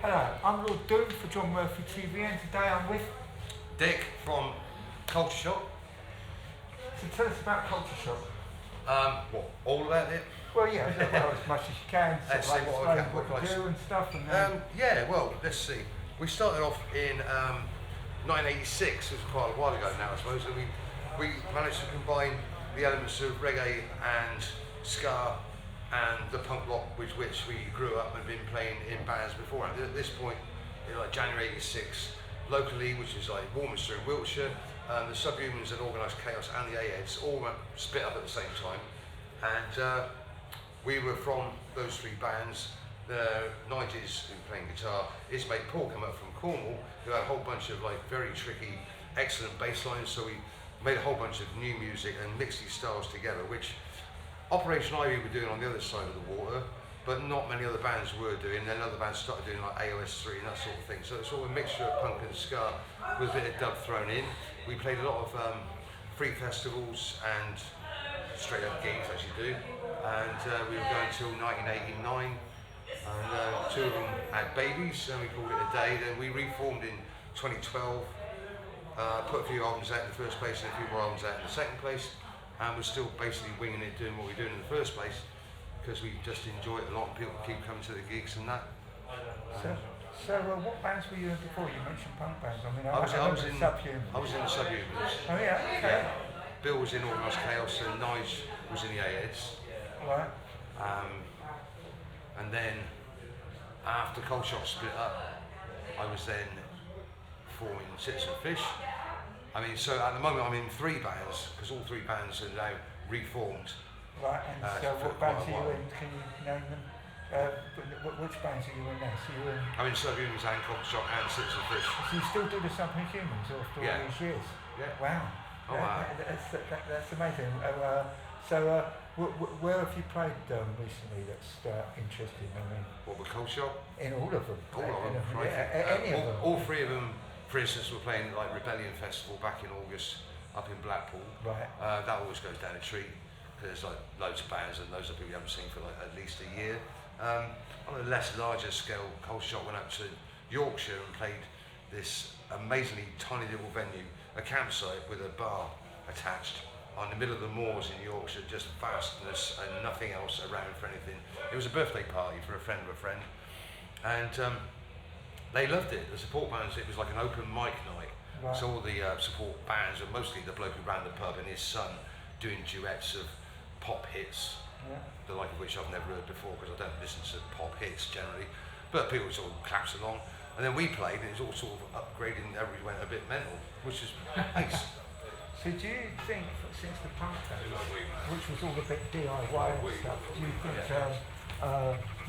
Hello, I'm Lord Doom for John Murphy TV, and today I'm with... Dick from Culture Shock. So tell us about Culture Shock. What, all about it? Well, yeah, well, as much as you can, Let's sort see of what like I explain can- what you do and stuff. And Yeah, well, let's see. We started off in 1986, which was quite a while ago now, I suppose, and we managed to combine the elements of reggae and ska and the punk rock with which we grew up and been playing in bands before. And at this point, in like January '86, locally, which is like Warminster in Wiltshire, the Subhumans and Organised Chaos and the A-Heads all split up at the same time. And we were from those three bands. The Nigels, who were playing guitar, his mate Paul came up from Cornwall, who had a whole bunch of like very tricky, excellent bass lines. So we made a whole bunch of new music and mixed these styles together, which Operation Ivy were doing on the other side of the water, but not many other bands were doing. Then other bands started doing like AOS3 and that sort of thing. So it's all a mixture of punk and ska with a bit of dub thrown in. We played a lot of free festivals and straight up gigs as you do. And we were going till 1989. And two of them had babies, and we called it a day. Then we reformed in 2012, put a few albums out in the first place and a few more albums out in the second place. And we're still basically winging it, doing what we're doing in the first place, because we just enjoy it a lot and people keep coming to the gigs and that. so what bands were you in before? You mentioned punk bands. I mean, I was in Subhumans. I was in the Subhumans. Oh yeah, okay. Yeah. Bill was in Organised Chaos and Nige was in the A-Heads. Right. And then after Culture Shock split up, I was then forming Citizen Fish. I mean, so at the moment I'm in three bands, because all three bands are now reformed. Right, and so what bands are you in? Can you name them? Which bands are you in now? So you're in... I'm in Subhumans and Culture Shock and Citizen Fish. So you still do the Subhumans after all these years? Yeah. Wow. Oh, wow. That's amazing. Where have you played recently that's interesting? I mean, What, with Culture Shock? in all of them. All of them, crikey. Any of them. All three of them, for instance, were playing like Rebellion Festival back in August up in Blackpool. Right. That always goes down a treat, because there's like loads of bands and loads of people you haven't seen for like at least a year. On a less larger scale, Culture Shock went out to Yorkshire and played this amazingly tiny little venue, a campsite with a bar attached on the middle of the moors in Yorkshire, just vastness and nothing else around for anything. It was a birthday party for a friend of a friend, and they loved it. The support bands, it was like an open mic night. Right. So all the support bands, and mostly the bloke who ran the pub and his son, doing duets of pop hits, the like of which I've never heard before, because I don't listen to pop hits generally. But people sort of claps along, and then we played, and it was all sort of upgrading. Everybody went a bit mental, which is nice. So do you think, since the punk days, which was all a bit DIY and stuff, do you think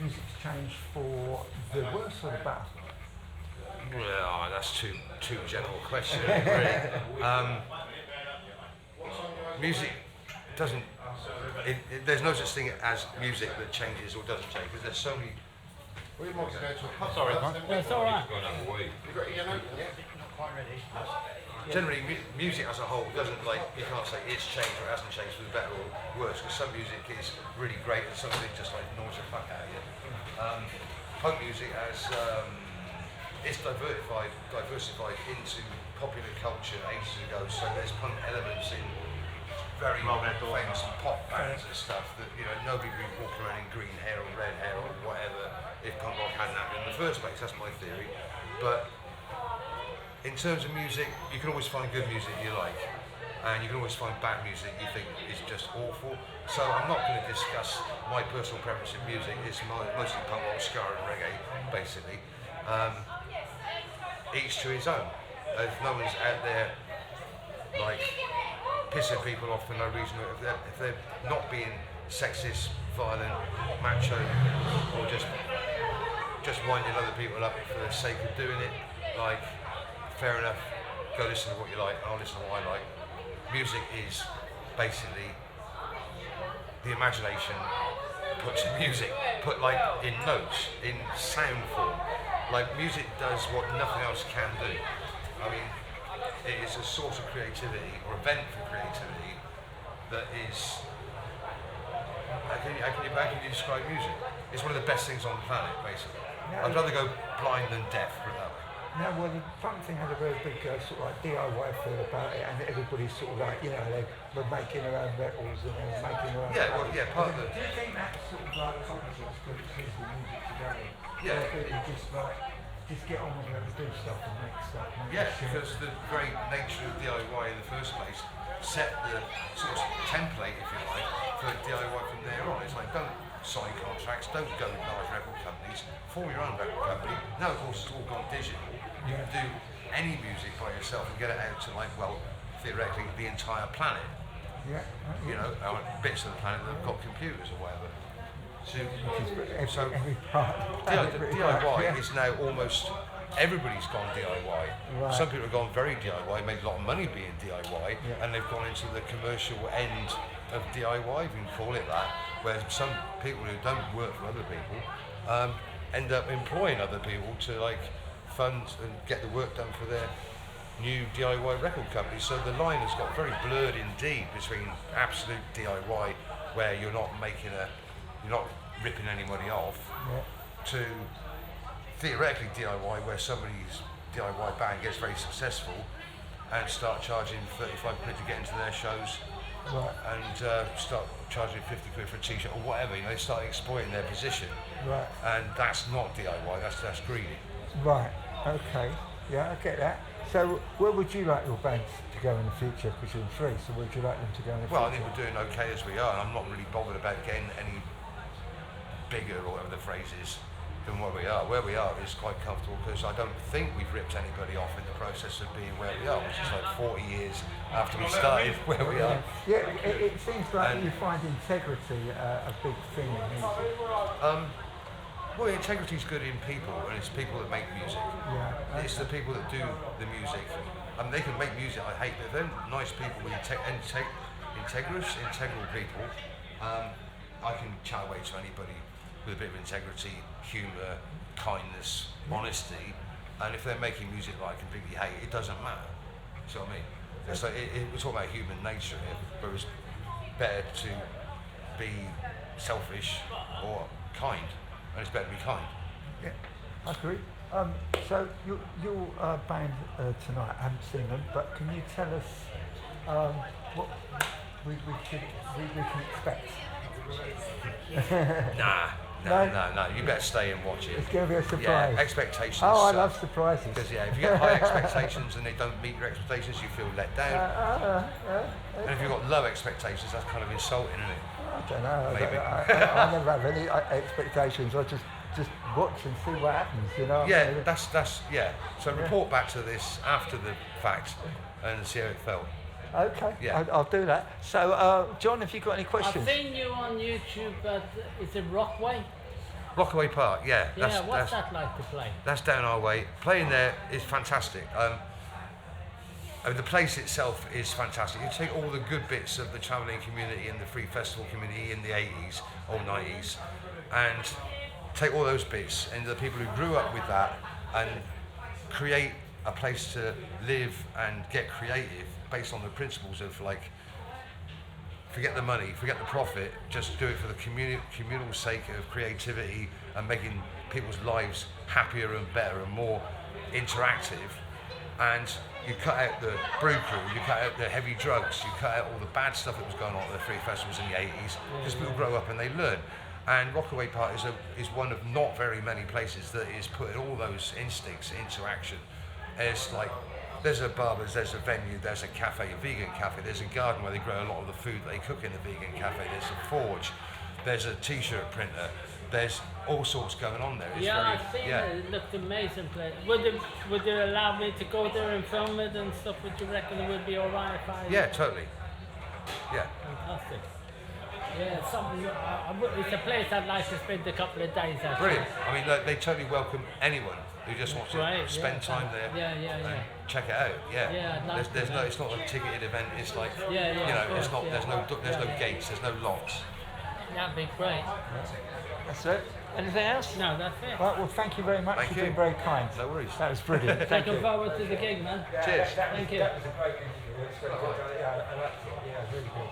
music's changed for the worse or the better? Well, that's too general a question. Really. Music doesn't. There's no such thing as music that changes or doesn't change, because there's so many. Sorry, Yeah, it's all right. Generally, music as a whole doesn't, like, you can't say it's changed or it hasn't changed for the better or worse, because some music is really great and some of it just like annoys the fuck out of you. Punk music has it's diversified into popular culture ages ago, so there's punk elements in very famous pop bands and stuff that, you know, nobody would be walking around in green hair or red hair or whatever if punk rock hadn't happened in the first place. That's my theory. But in terms of music, you can always find good music you like, and you can always find bad music you think is just awful. So I'm not going to discuss my personal preference in music. It's mostly punk rock, ska and reggae, basically. Each to his own. If no one's out there like pissing people off for no reason, if they're not being sexist, violent, macho, or just winding other people up for the sake of doing it, like, fair enough, go listen to what you like, I'll listen to what I like. Music is basically the imagination put to music, put like in notes, in sound form. Like, music does what nothing else can do. I mean, it is a source of creativity, or a vent for creativity, that is, how can you describe music? It's one of the best things on the planet, basically. I'd rather go blind than deaf, put it that way. Now, well, the funk thing had a very big sort of like DIY feel about it, and everybody's sort of like, you know, they were making their own records and they were making their own. Yeah, well, yeah, part of the. Do you think that's sort of like competence groups with music together? Yeah. Where people just get on with it and do stuff and make stuff. Yeah, because the very nature of DIY in the first place set the sort of template, if you like, for DIY from there on. It's like, don't sign contracts, don't go with large record companies, form your own record company. Now, of course, it's all gone digital. You can do any music by yourself and get it out to, like, well, theoretically, the entire planet. Yeah. You know, bits of the planet that have got computers or whatever. So Every part. DIY is now almost everybody's gone DIY. Right. Some people have gone very DIY, made a lot of money being DIY, and they've gone into the commercial end of DIY, if you can call it that, where some people who don't work for other people end up employing other people to like fund and get the work done for their new DIY record companies. So the line has got very blurred indeed between absolute DIY, where you're not ripping anybody off, to theoretically DIY, where somebody's DIY band gets very successful and start charging 35 quid to get into their shows, and start charging 50 quid for a t-shirt or whatever. You know, they start exploiting their position, and that's not DIY. That's greedy. Right. Okay. Yeah, I get that. So, where would you like your band to go in the future? Because you're in three, so where would you like them to go in the Well, I future? think we're doing okay as we are, and I'm not really bothered about getting any bigger, or whatever the phrase is, than where we are. Where we are is quite comfortable, because I don't think we've ripped anybody off in the process of being where we are, which is like 40 years after we started where we are. Yeah, it seems like you find integrity a big thing in music. Well, integrity is good in people, and it's people that make music. Yeah. It's the people that do the music. They can make music, I hate, but if they're nice people, integral people, I can chat away to anybody with a bit of integrity, humour, kindness, honesty, and if they're making music that I completely hate, it doesn't matter. See what I mean? It's like, we're talking about human nature here, but it's better to be selfish or kind, and it's better to be kind. Yeah, I agree. So your band tonight, I haven't seen them, but can you tell us what we can expect? No, you better stay and watch it. It's going to be a surprise. Yeah, expectations. Oh, I love surprises. Because if you get high expectations and they don't meet your expectations, you feel let down. And if you've got low expectations, that's kind of insulting, isn't it? I don't know. Maybe. I never have any expectations. I just watch and see what happens. You know. Yeah, that's yeah. So report back to this after the fact and see how it felt. Okay, Yeah. I'll do that. So, John, have you got any I've questions? seen you on YouTube, but is it Rockway? Rockaway Park, yeah. What's that like to play? That's down our way. Playing there is fantastic. I mean, the place itself is fantastic. You take all the good bits of the travelling community and the free festival community in the 80s or 90s, and take all those bits and the people who grew up with that and create a place to live and get creative based on the principles of, like, forget the money, forget the profit, just do it for the communal sake of creativity and making people's lives happier and better and more interactive. And you cut out the brew crew, you cut out the heavy drugs, you cut out all the bad stuff that was going on at the free festivals in the 80s, because people grow up and they learn. And Rockaway Park is one of not very many places that is putting all those instincts into action. And it's like, there's a barber's, there's a venue, there's a cafe, a vegan cafe, there's a garden where they grow a lot of the food that they cook in the vegan cafe, there's a forge, there's a t-shirt printer, there's all sorts going on there. It's I've seen it. It looked amazing place. Would they allow me to go there and film it and stuff? Would you reckon it would be alright if I... Yeah, totally. Yeah. Fantastic. Yeah, it's a place I'd like to spend a couple of days at. Brilliant. I mean, they totally welcome anyone who just wants to spend time there and check it out. Yeah. It's not a ticketed event. It's like there's no gates, there's no locks. That'd be great. That's it. Anything else? No, that's it. Right, well, thank you very much. Thank You've you. been very kind. No worries. That was brilliant. Thank you. Looking forward to the gig, man. Cheers. Thank you. That was a great interview. It's very good. Yeah, I liked it. Yeah, really good.